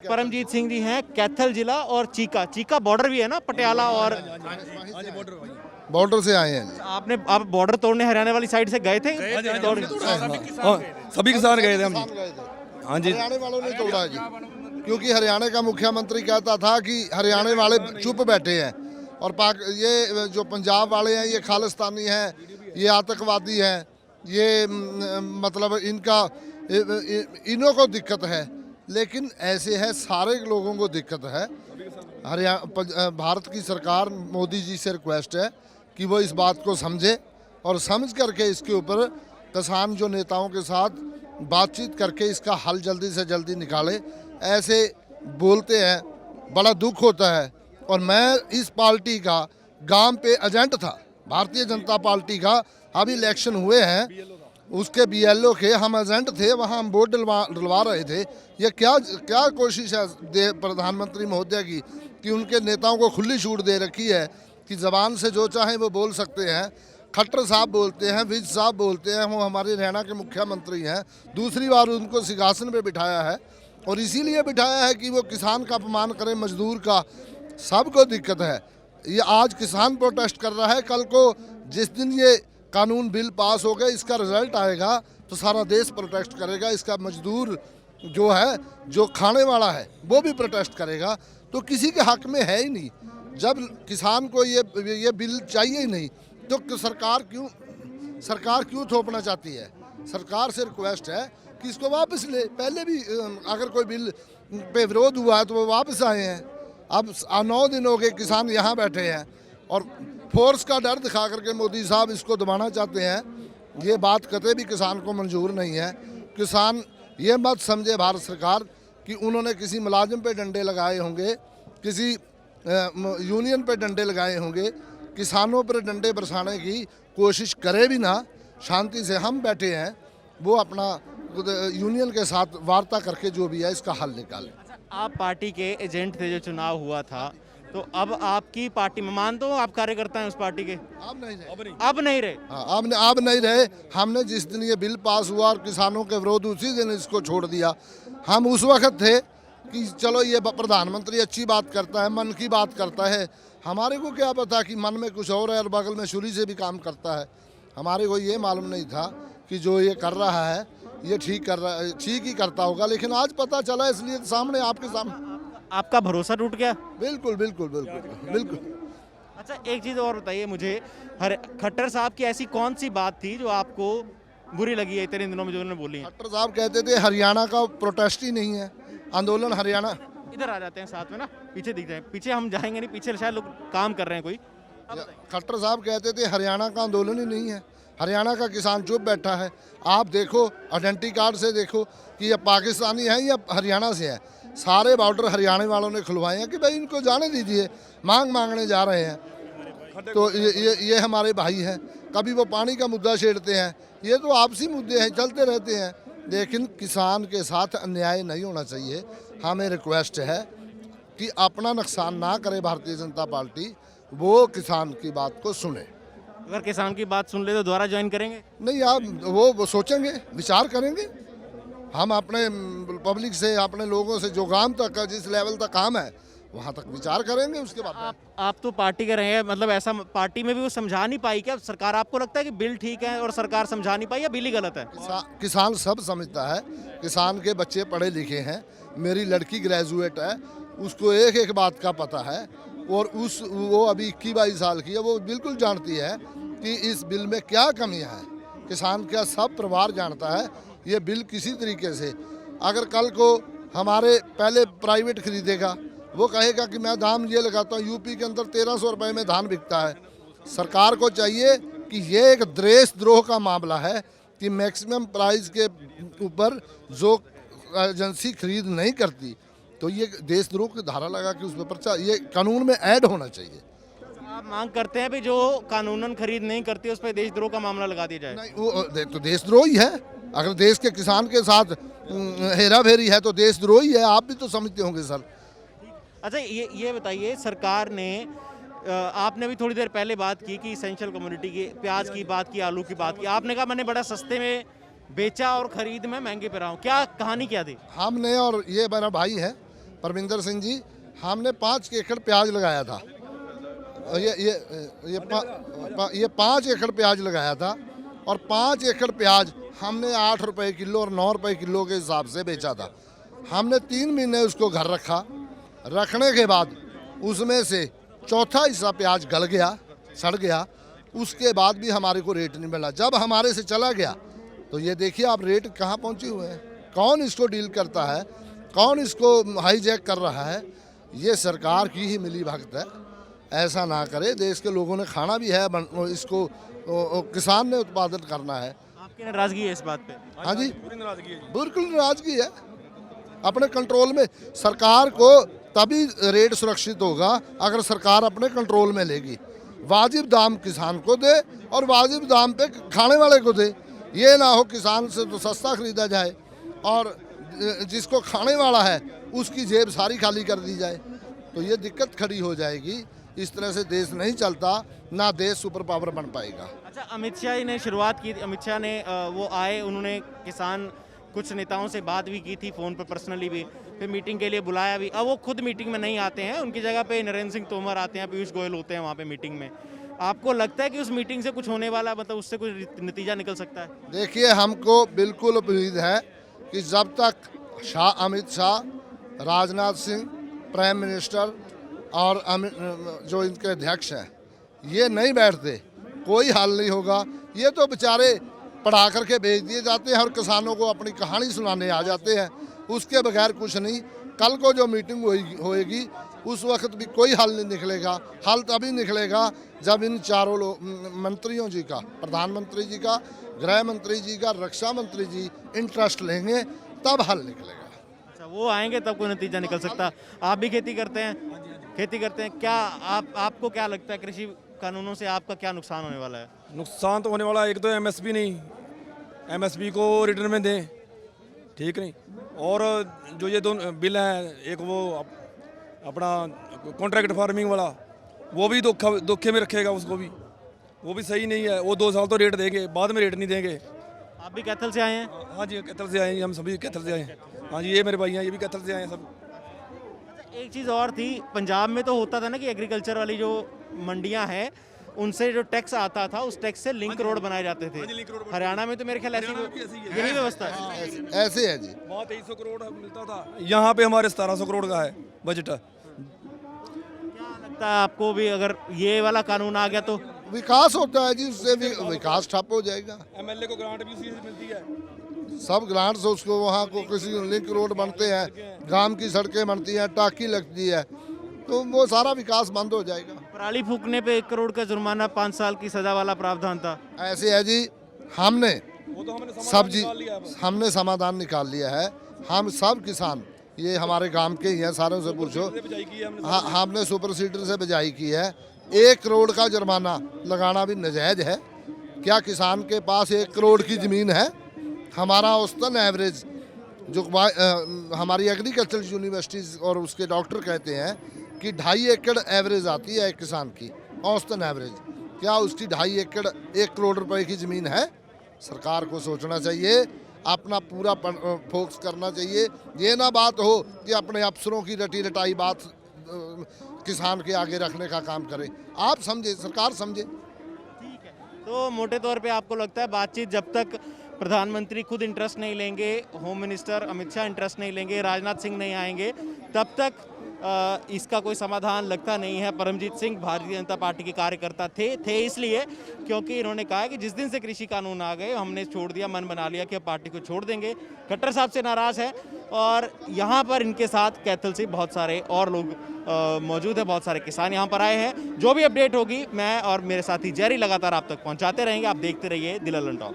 परमजीत सिंह जी हैं, कैथल जिला और चीका बॉर्डर भी है ना, पटियाला और बॉर्डर से आए हैं। आप बॉर्डर तोड़ने हरियाणा वाली साइड से गए थे? सभी किसान गए थे हम जी। हाँ जी, हरियाणा वालों ने तोड़ा जी, क्योंकि हरियाणा का मुख्यमंत्री कहता था कि हरियाणा वाले चुप बैठे हैं और ये जो पंजाब वाले हैं ये खालिस्तानी हैं, ये आतंकवादी हैं, ये मतलब इन्हों को दिक्कत है। लेकिन ऐसे है, सारे लोगों को दिक्कत है। भारत की सरकार मोदी जी से रिक्वेस्ट है कि वो इस बात को समझे और समझ करके इसके ऊपर किसान जो नेताओं के साथ बातचीत करके इसका हल जल्दी से जल्दी निकाले। ऐसे बोलते हैं, बड़ा दुख होता है। और मैं इस पार्टी का गांव पे एजेंट था, भारतीय जनता पार्टी का। अभी इलेक्शन हुए हैं, उसके BLO के हम एजेंट थे, वहाँ हम वोट डलवा रहे थे। ये क्या कोशिश है प्रधानमंत्री महोदय की कि उनके नेताओं को खुली छूट दे रखी है कि ज़बान से जो चाहे वो बोल सकते हैं। खट्टर साहब बोलते हैं, विज साहब बोलते हैं, वो हमारे हरियाणा के मुख्यमंत्री हैं। दूसरी बार उनको सिंहासन पे बिठाया है और इसीलिए बिठाया है कि वो किसान का अपमान करें, मजदूर का। सबको दिक्कत है। ये आज किसान प्रोटेस्ट कर रहा है, कल को जिस दिन ये कानून बिल पास हो गया, इसका रिजल्ट आएगा तो सारा देश प्रोटेस्ट करेगा। इसका मजदूर जो है, जो खाने वाला है, वो भी प्रोटेस्ट करेगा। तो किसी के हक में है ही नहीं। जब किसान को ये बिल चाहिए ही नहीं तो सरकार क्यों थोपना चाहती है? सरकार से रिक्वेस्ट है कि इसको वापस ले। पहले भी अगर कोई बिल पे विरोध हुआ है तो वो वापस आए हैं। अब 9 दिन हो गए किसान यहाँ बैठे हैं और फोर्स का डर दिखा करके मोदी साहब इसको दबाना चाहते हैं। ये बात कतई भी किसान को मंजूर नहीं है। किसान ये मत समझे भारत सरकार कि उन्होंने किसी मुलाजिम पे डंडे लगाए होंगे, किसी यूनियन पे डंडे लगाए होंगे। किसानों पर डंडे बरसाने की कोशिश करे भी ना, शांति से हम बैठे हैं, वो अपना यूनियन के साथ वार्ता करके जो भी है इसका हल निकालें। आप पार्टी के एजेंट थे जो चुनाव हुआ था, तो अब आपकी पार्टी में मानता हूँ आप कार्यकर्ता हैं उस पार्टी के? अब नहीं रहे। हाँ, अब नहीं रहे। हमने जिस दिन ये बिल पास हुआ और किसानों के विरोध, उसी दिन इसको छोड़ दिया। हम उस वक्त थे कि चलो ये प्रधानमंत्री अच्छी बात करता है, मन की बात करता है। हमारे को क्या पता कि मन में कुछ और है और बगल में छुरी से भी काम करता है। हमारे को ये मालूम नहीं था कि जो ये कर रहा है ये ठीक ही करता होगा। लेकिन आज पता चला, इसलिए सामने आपके सामने। आपका भरोसा टूट गया? बिल्कुल। अच्छा, एक चीज़ और बताइए मुझे, खट्टर साहब की ऐसी कौन सी बात थी जो आपको बुरी लगी है इतने दिनों में जो उन्होंने बोली है? खट्टर साहब कहते थे हरियाणा का प्रोटेस्ट ही नहीं है, आंदोलन हरियाणा। इधर आ जाते हैं साथ में ना, पीछे दिख जाए। पीछे हम जाएंगे नहीं, पीछे शायद लोग काम कर रहे हैं कोई। खट्टर साहब कहते थे हरियाणा का आंदोलन ही नहीं है, हरियाणा का किसान चुप बैठा है। आप देखो आइडेंटिटी कार्ड से देखो कि ये पाकिस्तानी है या हरियाणा से है। सारे बॉर्डर हरियाणा वालों ने खुलवाए हैं कि भाई इनको जाने दीजिए, मांगने जा रहे हैं। तो ये हमारे भाई हैं। कभी वो पानी का मुद्दा छेड़ते हैं, ये तो आपसी मुद्दे हैं, चलते रहते हैं। लेकिन किसान के साथ अन्याय नहीं होना चाहिए। हमें रिक्वेस्ट है कि अपना नुकसान ना करे भारतीय जनता पार्टी, वो किसान की बात को सुने। अगर किसान की बात सुन ले तो दोबारा ज्वाइन करेंगे? नहीं, आप वो सोचेंगे, विचार करेंगे। हम अपने पब्लिक से, अपने लोगों से जो गांव तक, जिस लेवल तक काम है वहाँ तक विचार करेंगे। उसके बाद आप तो पार्टी के रहे हैं, मतलब ऐसा पार्टी में भी वो समझा नहीं पाई क्या सरकार? आपको लगता है कि बिल ठीक है और सरकार समझा नहीं पाई या बिल ही गलत है? किसान सब समझता है। किसान के बच्चे पढ़े लिखे हैं, मेरी लड़की ग्रेजुएट है, उसको एक बात का पता है। और वो अभी 21-22 साल की है, वो बिल्कुल जानती है कि इस बिल में क्या कमियां हैं। किसान का सब परिवार जानता है ये बिल किसी तरीके से, अगर कल को हमारे पहले प्राइवेट खरीदेगा, वो कहेगा कि मैं दाम ये लगाता हूँ, यूपी के अंदर 1300 रुपये में धान बिकता है। सरकार को चाहिए कि ये एक देशद्रोह का मामला है कि मैक्सिमम प्राइस के ऊपर जो एजेंसी खरीद नहीं करती, तो ये देशद्रोह की धारा लगा कि उस पर ये कानून में ऐड होना चाहिए। आप मांग करते हैं भी जो कानूनन खरीद नहीं करती उस पर देशद्रोह का मामला लगा दिया जाए? नहीं, वो तो देशद्रोह ही है। अगर देश के किसान के साथ हेरा फेरी है तो देशद्रोह ही है। आप भी तो समझते होंगे सर। अच्छा, ये बताइए, सरकार ने आपने भी थोड़ी देर पहले बात की कि इसेंशियल कम्युनिटी की, प्याज की बात की, आलू की बात की, आपने कहा मैंने बड़ा सस्ते में बेचा और खरीद में महंगे पे रहा हूँ, क्या कहानी क्या थी? हमने, और ये मेरा भाई है परमिंदर सिंह जी, हमने 5 एकड़ प्याज लगाया था। ये 5 एकड़ प्याज लगाया था और 5 एकड़ प्याज हमने 8 रुपए किलो और 9 रुपए किलो के हिसाब से बेचा था। हमने 3 महीने उसको घर रखा, रखने के बाद उसमें से चौथा हिस्सा प्याज गल गया, सड़ गया, उसके बाद भी हमारे को रेट नहीं मिला। जब हमारे से चला गया तो ये देखिए आप रेट कहाँ पहुँचे हुए हैं, कौन इसको डील करता है, कौन इसको हाईजैक कर रहा है, ये सरकार की ही मिली भगत है। ऐसा ना करे, देश के लोगों ने खाना भी है, इसको किसान ने उत्पादन करना है। आपकी नाराजगी है इस बात पे? हाँ जी, पूरी नाराजगी है। बिल्कुल नाराजगी है। अपने कंट्रोल में सरकार को तभी रेट सुरक्षित होगा अगर सरकार अपने कंट्रोल में लेगी, वाजिब दाम किसान को दे और वाजिब दाम पे खाने वाले को दे। ये ना हो किसान से तो सस्ता खरीदा जाए और जिसको खाने वाला है उसकी जेब सारी खाली कर दी जाए, तो ये दिक्कत खड़ी हो जाएगी। इस तरह से देश नहीं चलता, ना देश सुपर पावर बन पाएगा। अच्छा, अमित शाह ने शुरुआत की, अमित शाह ने वो आए, उन्होंने किसान कुछ नेताओं से बात भी की थी फ़ोन पर, पर्सनली भी, फिर मीटिंग के लिए बुलाया भी। अब वो खुद मीटिंग में नहीं आते हैं, उनकी जगह पे नरेंद्र सिंह तोमर आते हैं, पीयूष गोयल होते हैं वहाँ पे मीटिंग में। आपको लगता है कि उस मीटिंग से कुछ होने वाला, मतलब उससे कुछ नतीजा निकल सकता है? देखिए, हमको बिल्कुल उम्मीद है कि जब तक अमित शाह, राजनाथ सिंह, प्राइम मिनिस्टर और जो इनके अध्यक्ष हैं, ये नहीं बैठते, कोई हल नहीं होगा। ये तो बेचारे पढ़ा करके भेज दिए जाते हैं और किसानों को अपनी कहानी सुनाने आ जाते हैं, उसके बगैर कुछ नहीं। कल को जो मीटिंग होएगी उस वक्त भी कोई हल नहीं निकलेगा। हल तभी निकलेगा जब इन चारों मंत्रियों जी का, प्रधानमंत्री जी का, गृह मंत्री जी का, रक्षा मंत्री जी इंटरेस्ट लेंगे, तब हल निकलेगा। अच्छा, वो आएंगे तब कोई नतीजा निकल सकता। आप भी खेती करते हैं, खेती करते हैं, क्या आपको क्या लगता है कृषि कानूनों से आपका क्या नुकसान होने वाला है? नुकसान तो होने वाला है, एक तो एमएसपी नहीं, एमएसपी को रिटर्न में दें, ठीक नहीं, और जो ये दोनों बिल हैं, एक वो अपना कॉन्ट्रैक्ट फार्मिंग वाला, वो भी धोखे में रखेगा उसको भी, वो भी सही नहीं है। वो 2 साल तो रेट देंगे, बाद में रेट नहीं देंगे। आप भी कैथल से आए हैं? हाँ जी, कैथल से आए हैं, हम सभी कैथल से आए हैं। हाँ जी, ये मेरे भाई हैं, ये भी कैथल से आए हैं सब। एक चीज़ और थी, पंजाब में तो होता था ना कि एग्रीकल्चर वाली जो मंडियां हैं उनसे जो टैक्स आता था, उस टैक्स से लिंक रोड बनाए जाते थे। हरियाणा में तो मेरे ख्याल ऐसी यही व्यवस्था है। ऐसे है जी, वहाँ 2300 करोड़ मिलता था, यहाँ पे हमारे 1700 करोड़ का है बजट। क्या लगता है आपको भी अगर ये वाला कानून आ गया तो? विकास होता है जी, उससे भी विकास ठप हो जाएगा। एमएलए को ग्रांट भी उसी से मिलती है, सब ग्रांट से उसको, वहाँ को किसी लिंक रोड बनते हैं, गांव की सड़कें बनती हैं, टाकी लगती है, तो वो सारा विकास बंद हो जाएगा। पराली फूकने पे 1 करोड़ का जुर्माना, 5 साल की सजा वाला प्रावधान था। ऐसे है जी, हमने वो तो हमने सब जी, हमने समाधान निकाल लिया है। हम सब किसान, ये हमारे गांव के ही हैं, सारों से पूछो। हाँ, हमने सुपर सीडर से बिजाई की है। 1 करोड़ का जुर्माना लगाना भी नाजायज है। क्या किसान के पास 1 करोड़ की ज़मीन है? हमारा औसतन एवरेज जो हमारी एग्रीकल्चर यूनिवर्सिटीज़ और उसके डॉक्टर कहते हैं कि 2.5 एकड़ एवरेज आती है एक किसान की, औसतन एवरेज। क्या उसकी 2.5 एकड़ 1 करोड़ रुपए की ज़मीन है? सरकार को सोचना चाहिए, अपना पूरा फोकस करना चाहिए। ये ना बात हो कि अपने अफसरों की रटी रटाई बात किसान के आगे रखने का काम करे। आप समझे, सरकार समझे। ठीक है, तो मोटे तौर पे आपको लगता है बातचीत जब तक प्रधानमंत्री खुद इंटरेस्ट नहीं लेंगे, home minister Amit Shah interest नहीं लेंगे, राजनाथ सिंह नहीं आएंगे, तब तक इसका कोई समाधान लगता नहीं है। परमजीत सिंह भारतीय जनता पार्टी के कार्यकर्ता थे इसलिए क्योंकि इन्होंने कहा है कि जिस दिन से कृषि कानून आ गए हमने छोड़ दिया, मन बना लिया कि अब पार्टी को छोड़ देंगे। खट्टर साहब से नाराज़ है और यहाँ पर इनके साथ कैथल से बहुत सारे और लोग मौजूद है, बहुत सारे किसान यहाँ पर आए हैं। जो भी अपडेट होगी मैं और मेरे साथी जेरी लगातार आप तक पहुँचाते रहेंगे। आप देखते रहिए द ललन टॉक।